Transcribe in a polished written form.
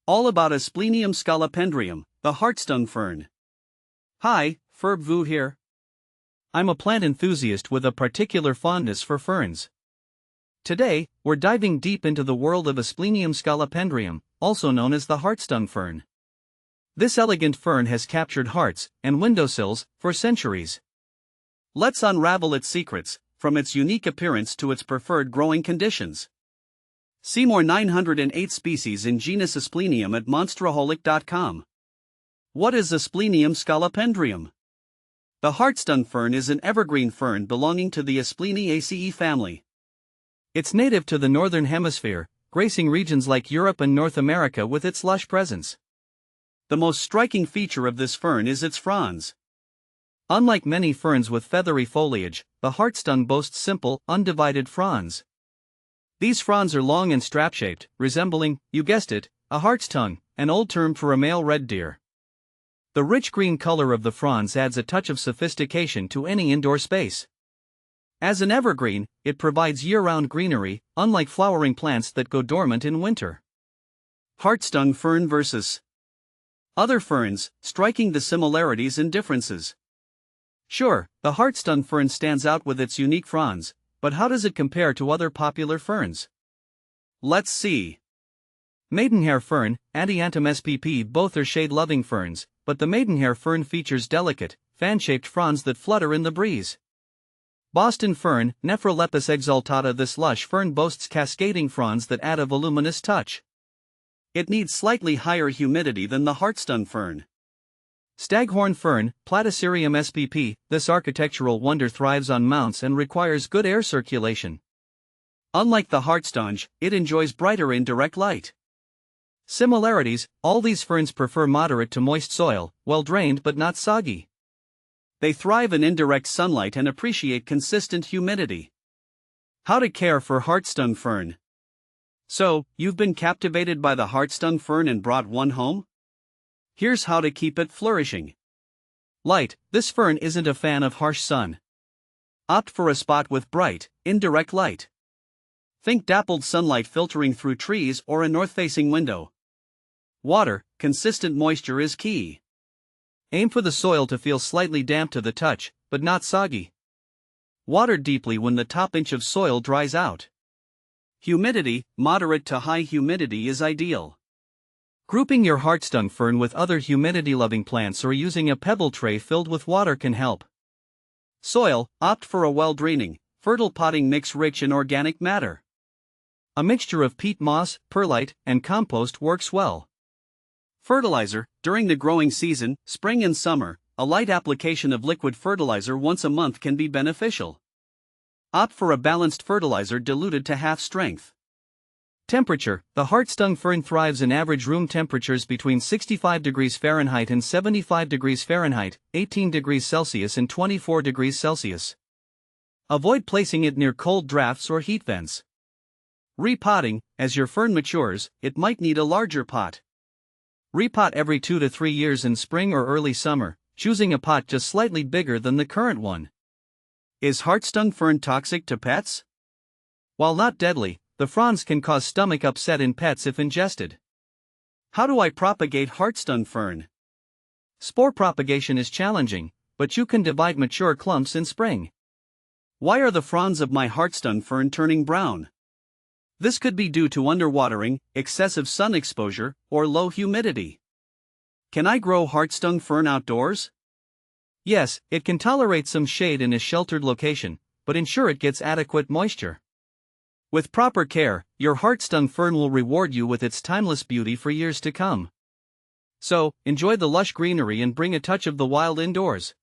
All about Asplenium scolopendrium, the heartstone fern. Hi, Ferb here. I'm a plant enthusiast with a particular fondness for ferns. Today, we're diving deep into the world of Asplenium scolopendrium, also known as the heartstone fern. This elegant fern has captured hearts and windowsills for centuries. Let's unravel its secrets, from its unique appearance to its preferred growing conditions. See more 908 species in genus Asplenium at monsteraholic.com. What is Asplenium scolopendrium? The heartstone fern is an evergreen fern belonging to the Aspleniaceae family. It's native to the northern hemisphere, gracing regions like Europe and North America with its lush presence. The most striking feature of this fern is its fronds. Unlike many ferns with feathery foliage, the heartstone boasts simple, undivided fronds. These fronds are long and strap-shaped, resembling, you guessed it, a hart's tongue, an old term for a male red deer. The rich green color of the fronds adds a touch of sophistication to any indoor space. As an evergreen, it provides year-round greenery, unlike flowering plants that go dormant in winter. Heartstone fern versus other ferns, striking the similarities and differences. Sure, the heartstone fern stands out with its unique fronds, but how does it compare to other popular ferns? Let's see. Maidenhair fern, Adiantum spp. Both are shade-loving ferns, but the maidenhair fern features delicate, fan-shaped fronds that flutter in the breeze. Boston fern, Nephrolepis exaltata. This lush fern boasts cascading fronds that add a voluminous touch. It needs slightly higher humidity than the heartstone fern. Staghorn fern, Platycerium spp. This architectural wonder thrives on mounts and requires good air circulation. Unlike the heartstone, it enjoys brighter indirect light. Similarities: all these ferns prefer moderate to moist soil, well drained but not soggy. They thrive in indirect sunlight and appreciate consistent humidity. How to care for heartstone fern. So, you've been captivated by the heartstone fern and brought one home? Here's how to keep it flourishing. Light: this fern isn't a fan of harsh sun. Opt for a spot with bright, indirect light. Think dappled sunlight filtering through trees or a north-facing window. Water: consistent moisture is key. Aim for the soil to feel slightly damp to the touch, but not soggy. Water deeply when the top inch of soil dries out. Humidity: moderate to high humidity is ideal. Grouping your heartstone fern with other humidity-loving plants or using a pebble tray filled with water can help. Soil: opt for a well-draining, fertile potting mix rich in organic matter. A mixture of peat moss, perlite, and compost works well. Fertilizer: during the growing season, spring and summer, a light application of liquid fertilizer once a month can be beneficial. Opt for a balanced fertilizer diluted to half strength. Temperature: the heartstone fern thrives in average room temperatures between 65 degrees Fahrenheit and 75 degrees Fahrenheit, 18 degrees Celsius and 24 degrees Celsius. Avoid placing it near cold drafts or heat vents. Repotting: as your fern matures, it might need a larger pot. Repot every 2 to 3 years in spring or early summer, choosing a pot just slightly bigger than the current one. Is heartstone fern toxic to pets? While not deadly, the fronds can cause stomach upset in pets if ingested. How do I propagate heartstone fern? Spore propagation is challenging, but you can divide mature clumps in spring. Why are the fronds of my heartstone fern turning brown? This could be due to underwatering, excessive sun exposure, or low humidity. Can I grow heartstone fern outdoors? Yes, it can tolerate some shade in a sheltered location, but ensure it gets adequate moisture. With proper care, your heartstone fern will reward you with its timeless beauty for years to come. So, enjoy the lush greenery and bring a touch of the wild indoors.